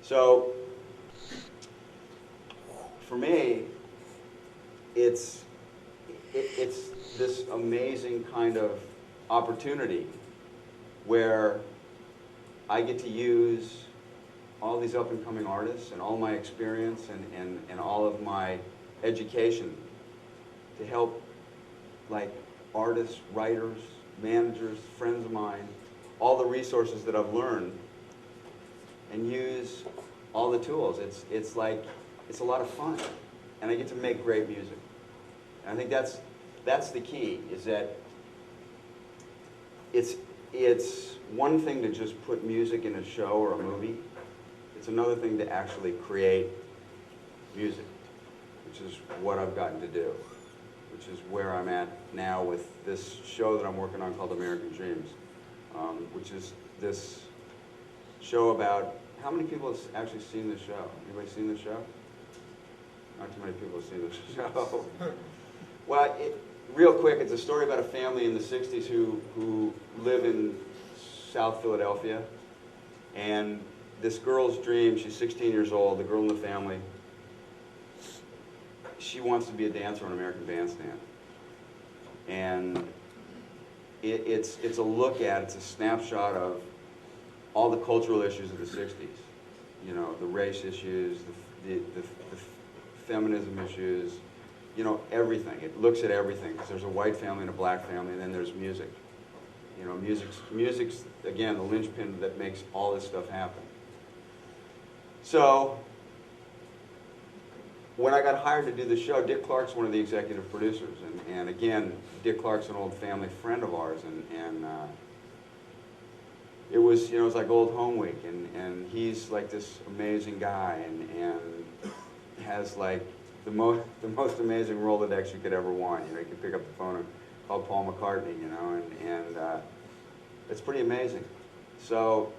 So for me, it's it's this amazing kind of opportunity where I get to use all these up-and-coming artists and all my experience and all of my education to help like artists, writers, managers, friends of mine, all the resources that I've learned, and use all the tools. It's like, it's a lot of fun, and I get to make great music. And I think that's the key, is that it's one thing to just put music in a show or a movie. It's another thing to actually create music, which is what I've gotten to do, which is where I'm at now with this show that I'm working on called American Dreams, which is this show about, how many people have actually seen the show? Anybody seen the show? Not too many people have seen the show. Well, real quick, it's a story about a family in the 60s who live in South Philadelphia, and this girl's dream, she's 16 years old, the girl in the family, she wants to be a dancer on American Bandstand. And it's a look at, it's a snapshot of all the cultural issues of the 60s. You know, the race issues, the feminism issues, you know, everything. It looks at everything, because there's a white family and a black family, and then there's music. You know, music's, again, the linchpin that makes all this stuff happen. So, when I got hired to do the show, Dick Clark's one of the executive producers, and again, Dick Clark's an old family friend of ours, and it was, you know, it was like old home week, and he's like this amazing guy, and has like the most amazing Rolodex you could ever want. You know, you could pick up the phone and call Paul McCartney, you know, and it's pretty amazing. So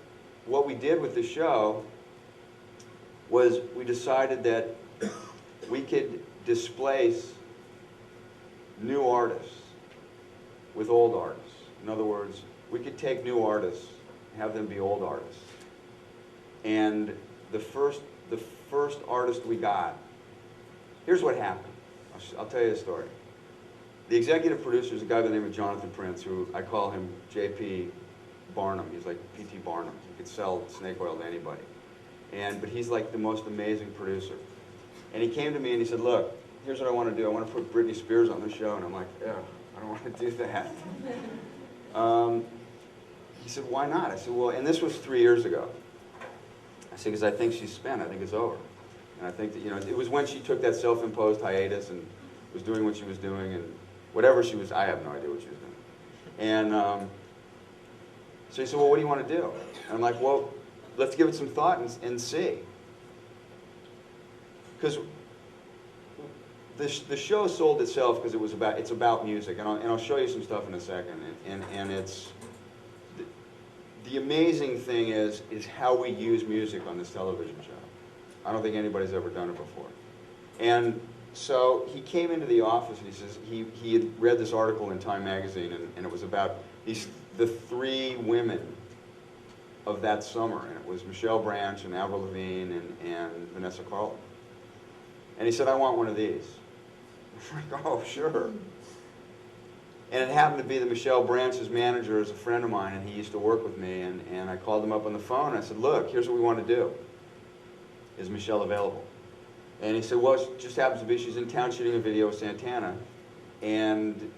what we did with the show was we decided that we could displace new artists with old artists. In other words, we could take new artists, have them be old artists. And the first artist we got, here's what happened. I'll tell you the story. The executive producer is a guy by the name of Jonathan Prince, who I call him J.P. Barnum. He's like P.T. Barnum. He could sell snake oil to anybody. But he's like the most amazing producer. And he came to me and he said, look, here's what I want to do. I want to put Britney Spears on the show. And I'm like, yeah, I don't want to do that. He said, why not? I said, well, and this was 3 years ago. I said, because I think she's spent. I think it's over. And I think that, you know, it was when she took that self-imposed hiatus and was doing what she was doing, and whatever she was, I have no idea what she was doing. And so he said, well, what do you want to do? And I'm like, well, let's give it some thought and see. Because the show sold itself because it's about music, and I'll show you some stuff in a second. And it's the amazing thing is how we use music on this television show. I don't think anybody's ever done it before. And so he came into the office and he says he had read this article in Time magazine, and it was about the three women of that summer, and it was Michelle Branch and Avril Lavigne and Vanessa Carlton. And he said, I want one of these. I'm like, oh, sure. And it happened to be that Michelle Branch's manager is a friend of mine, and he used to work with me, and I called him up on the phone, and I said, look, here's what we want to do. Is Michelle available? And he said, well, it just happens to be she's in town shooting a video with Santana, and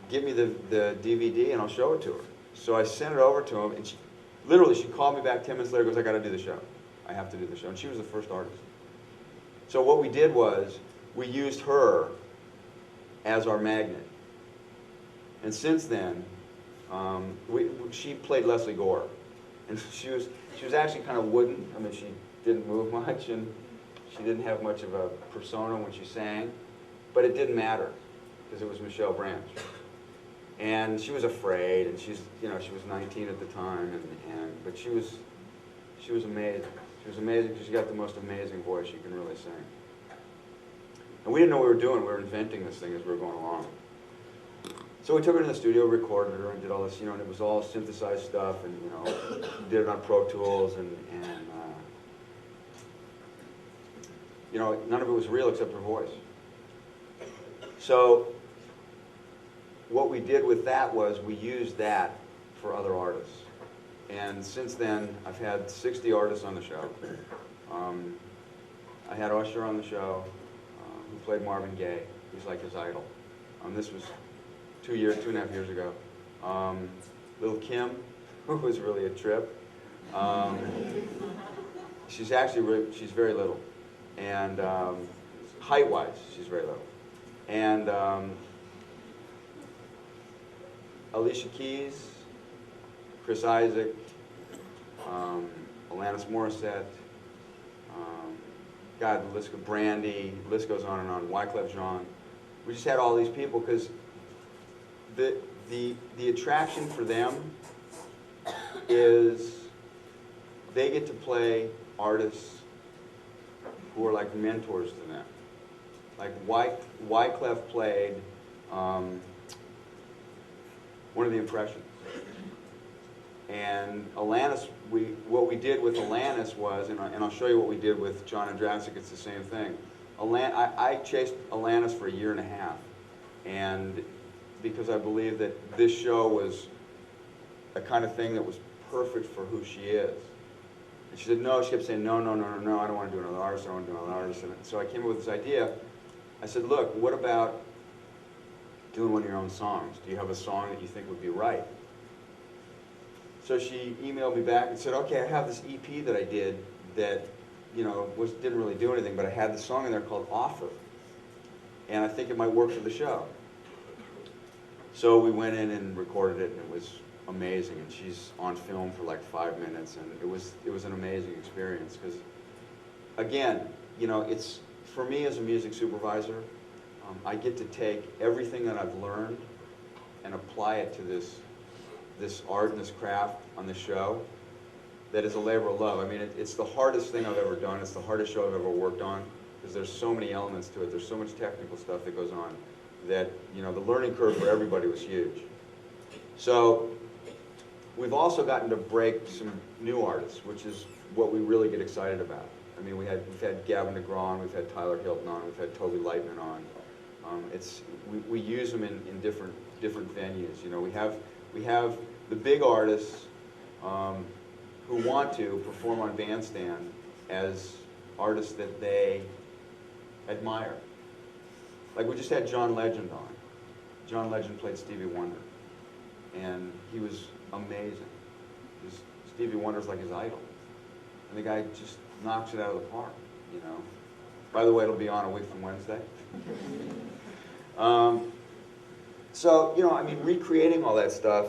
give me the DVD and I'll show it to her. So I sent it over to him, and she called me back 10 minutes later, goes, I got to do the show. I have to do the show. And she was the first artist. So what we did was, we used her as our magnet. And since then, she played Leslie Gore. And she was actually kind of wooden. I mean, she didn't move much, and she didn't have much of a persona when she sang. But it didn't matter, because it was Michelle Branch. And she was afraid, and she was 19 at the time, but she was amazing. She was amazing because she got the most amazing voice you can really sing. And we didn't know what we were doing. We were inventing this thing as we were going along. So we took her to the studio, recorded her, and did all this, and it was all synthesized stuff, and did it on Pro Tools, and You know, none of it was real except her voice. So what we did with that was we used that for other artists. And since then, I've had 60 artists on the show. I had Usher on the show, who played Marvin Gaye. He's like his idol. This was 2.5 years ago. Lil' Kim, who was really a trip. She's very little. And height-wise, she's very little. And Alicia Keys, Chris Isaac, Alanis Morissette, God, the list goes, Brandy, the list goes on and on, Wyclef Jean. We just had all these people because the attraction for them is they get to play artists who are like mentors to them. Like Wyclef played one of the Impressions. And Alanis, what we did with Alanis was, and I'll show you what we did with John Andrasik, it's the same thing. I chased Alanis for 1.5 years, and because I believe that this show was a kind of thing that was perfect for who she is. And she said no, she kept saying no, I don't want to do another artist, I don't want to do another artist. And so I came up with this idea. I said, look, what about doing one of your own songs? Do you have a song that you think would be right? So she emailed me back and said, okay, I have this EP that I did that, you know, didn't really do anything, but I had this song in there called Offer. And I think it might work for the show. So we went in and recorded it, and it was amazing. And she's on film for like 5 minutes, and it was an amazing experience. Because, again, you know, it's, for me as a music supervisor, I get to take everything that I've learned and apply it to this art and this craft on the show that is a labor of love. I mean, it's the hardest thing I've ever done. It's the hardest show I've ever worked on because there's so many elements to it. There's so much technical stuff that goes on that, you know, the learning curve for everybody was huge. So we've also gotten to break some new artists, which is what we really get excited about. I mean, we've had Gavin DeGraw on, we've had Tyler Hilton on, we've had Toby Lightman on. We use them in different venues. You know, we have the big artists who want to perform on Bandstand as artists that they admire. Like we just had John Legend on. John Legend played Stevie Wonder, and he was amazing. Stevie Wonder's like his idol, and the guy just knocks it out of the park. You know. By the way, it'll be on a week from Wednesday. So, you know, I mean, recreating all that stuff,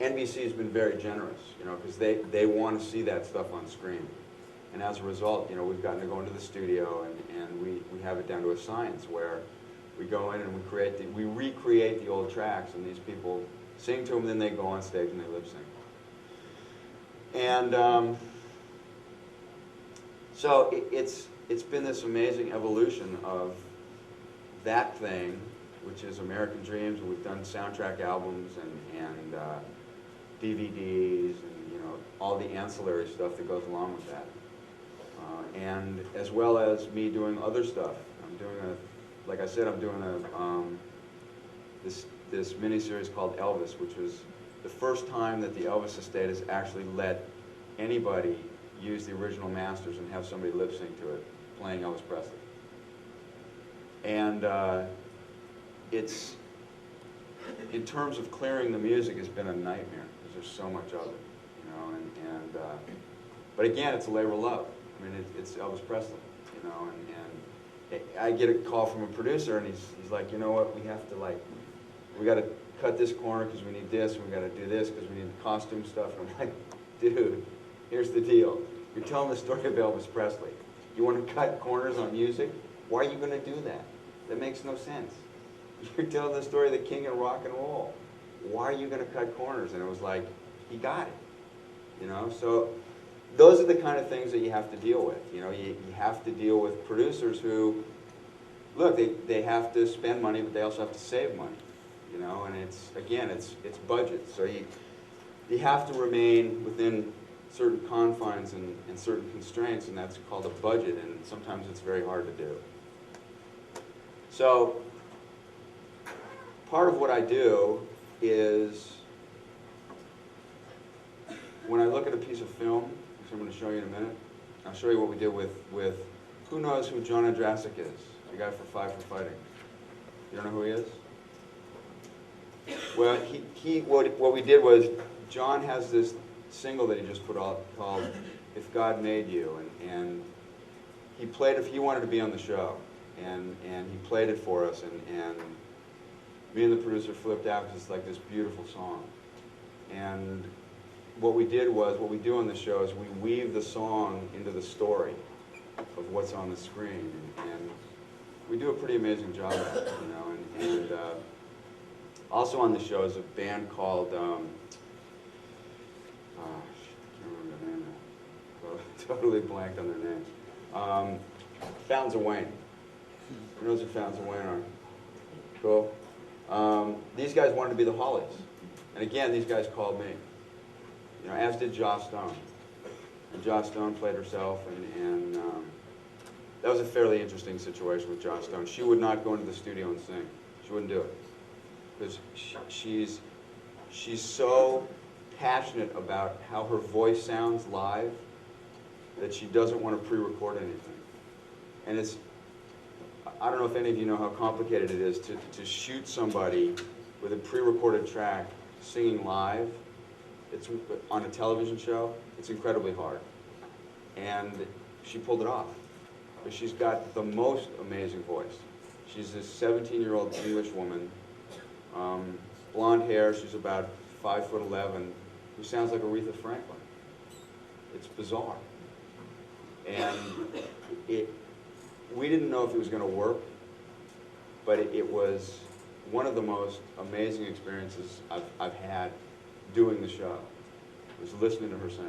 NBC has been very generous, you know, because they want to see that stuff on screen. And as a result, you know, we've gotten to go into the studio and we have it down to a science where we go in and we recreate the old tracks, and these people sing to them, then they go on stage and they lip sync. And so it's been this amazing evolution of that thing, which is American Dreams, and we've done soundtrack albums and DVDs and, you know, all the ancillary stuff that goes along with that. And as well as me doing other stuff. I'm doing like I said, I'm doing this miniseries called Elvis, which was the first time that the Elvis estate has actually let anybody use the original masters and have somebody lip sync to it, playing Elvis Presley. And it's, in terms of clearing the music, it's been a nightmare because there's so much of it, you know. But again, it's a labor of love. I mean, it's Elvis Presley, you know. And I get a call from a producer, and he's like, you know what? We have to we got to cut this corner because we need this, and we got to do this because we need costume stuff. And I'm like, dude, here's the deal. You're telling the story of Elvis Presley. You want to cut corners on music? Why are you going to do that? That makes no sense. You're telling the story of the king of rock and roll. Why are you going to cut corners? And it was like, he got it. You know, so those are the kind of things that you have to deal with. You know, you have to deal with producers who, look, they have to spend money, but they also have to save money. You know, and it's budget. So you have to remain within certain confines and certain constraints, and that's called a budget, and sometimes it's very hard to do. So part of what I do is, when I look at a piece of film, which I'm going to show you in a minute, I'll show you what we did with who knows who John Andrasik is? The guy for Five for Fighting. You don't know who he is? Well, what we did was, John has this single that he just put out called "If God Made You," and he played it. He wanted to be on the show, and he played it for us, and me and the producer flipped out because it's like this beautiful song. And what we did was, what we do on the show is we weave the song into the story of what's on the screen, and we do a pretty amazing job at it, you know. And also on the show is a band called, I can't remember their name now. Totally blanked on their name. Fountains of Wayne. Who knows who Fountains of Wayne are? Cool. These guys wanted to be the Hollies. And again, these guys called me. You know, as did Joss Stone. And Joss Stone played herself, and that was a fairly interesting situation with Joss Stone. She would not go into the studio and sing. She wouldn't do it. Because she's so passionate about how her voice sounds live that she doesn't want to pre-record anything. And it's, I don't know if any of you know how complicated it is to shoot somebody with a pre-recorded track singing live. It's on a television show. It's incredibly hard. And she pulled it off. But she's got the most amazing voice. She's this 17-year-old English woman, blonde hair. She's about 5'11", who sounds like Aretha Franklin. It's bizarre. And we didn't know if it was going to work, but it was one of the most amazing experiences I've had doing the show, was listening to her sing.